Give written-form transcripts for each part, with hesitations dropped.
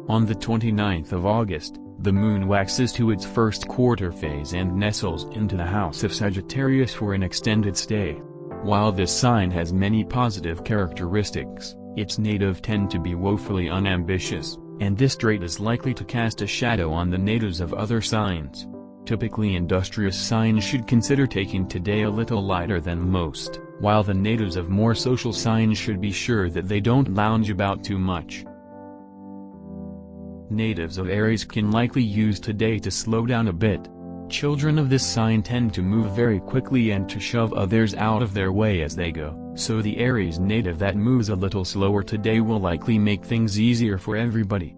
On the 29th of August, the moon waxes to its first quarter phase and nestles into the house of Sagittarius for an extended stay. While this sign has many positive characteristics, its natives tend to be woefully unambitious, and this trait is likely to cast a shadow on the natives of other signs. Typically industrious signs should consider taking today a little lighter than most, while the natives of more social signs should be sure that they don't lounge about too much. Natives of Aries can likely use today to slow down a bit. Children of this sign tend to move very quickly and to shove others out of their way as they go, so the Aries native that moves a little slower today will likely make things easier for everybody.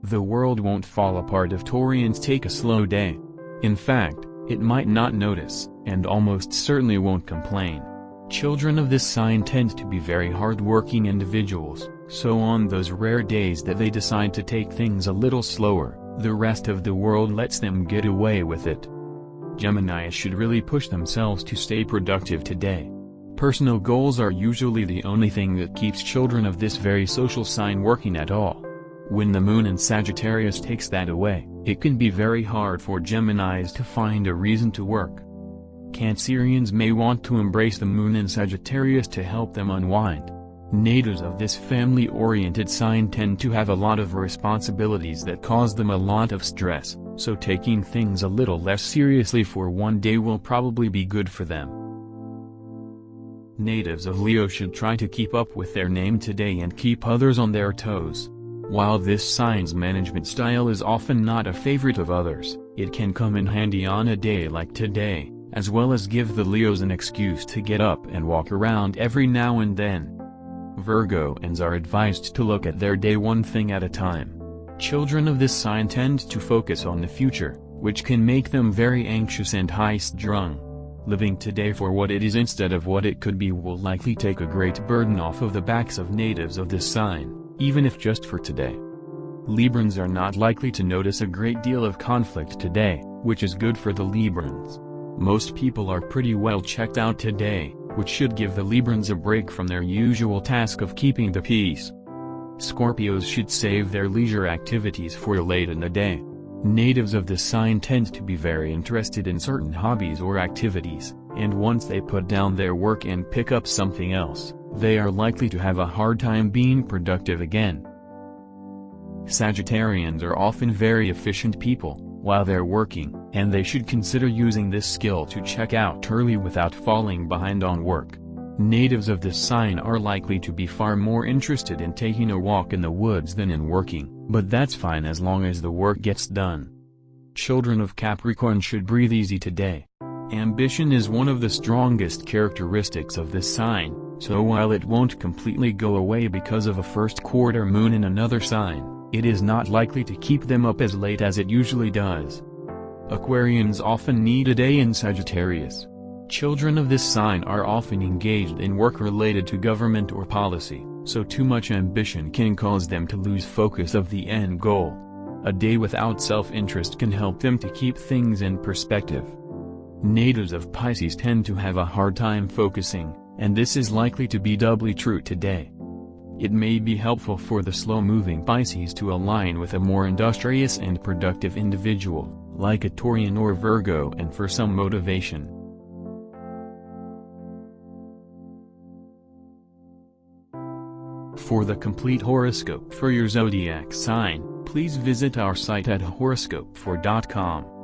The world won't fall apart if Taurians take a slow day. In fact, it might not notice, and almost certainly won't complain. Children of this sign tend to be very hard-working individuals, so on those rare days that they decide to take things a little slower, the rest of the world lets them get away with it. Geminis should really push themselves to stay productive today. Personal goals are usually the only thing that keeps children of this very social sign working at all. When the moon in Sagittarius takes that away, it can be very hard for Geminis to find a reason to work. Cancerians may want to embrace the moon in Sagittarius to help them unwind. Natives of this family-oriented sign tend to have a lot of responsibilities that cause them a lot of stress, so taking things a little less seriously for one day will probably be good for them. Natives of Leo should try to keep up with their name today and keep others on their toes. While this sign's management style is often not a favorite of others, it can come in handy on a day like today, as well as give the Leos an excuse to get up and walk around every now and then. Virgoans are advised to look at their day one thing at a time. Children of this sign tend to focus on the future, which can make them very anxious and high-strung. Living today for what it is instead of what it could be will likely take a great burden off of the backs of natives of this sign, even if just for today. Librans are not likely to notice a great deal of conflict today, which is good for the Librans. Most people are pretty well checked out today, which should give the Librans a break from their usual task of keeping the peace. Scorpios should save their leisure activities for late in the day. Natives of this sign tend to be very interested in certain hobbies or activities, and once they put down their work and pick up something else, they are likely to have a hard time being productive again. Sagittarians are often very efficient people while they're working, and they should consider using this skill to check out early without falling behind on work. Natives of this sign are likely to be far more interested in taking a walk in the woods than in working, but that's fine as long as the work gets done. Children of Capricorn should breathe easy today. Ambition is one of the strongest characteristics of this sign, so while it won't completely go away because of a first quarter moon in another sign, it is not likely to keep them up as late as it usually does. Aquarians often need a day in Sagittarius. Children of this sign are often engaged in work related to government or policy, so too much ambition can cause them to lose focus of the end goal. A day without self-interest can help them to keep things in perspective. Natives of Pisces tend to have a hard time focusing, and this is likely to be doubly true today. It may be helpful for the slow-moving Pisces to align with a more industrious and productive individual, like a Taurian or Virgo, and for some motivation. For the complete horoscope for your zodiac sign, please visit our site at Horoscope-For.com.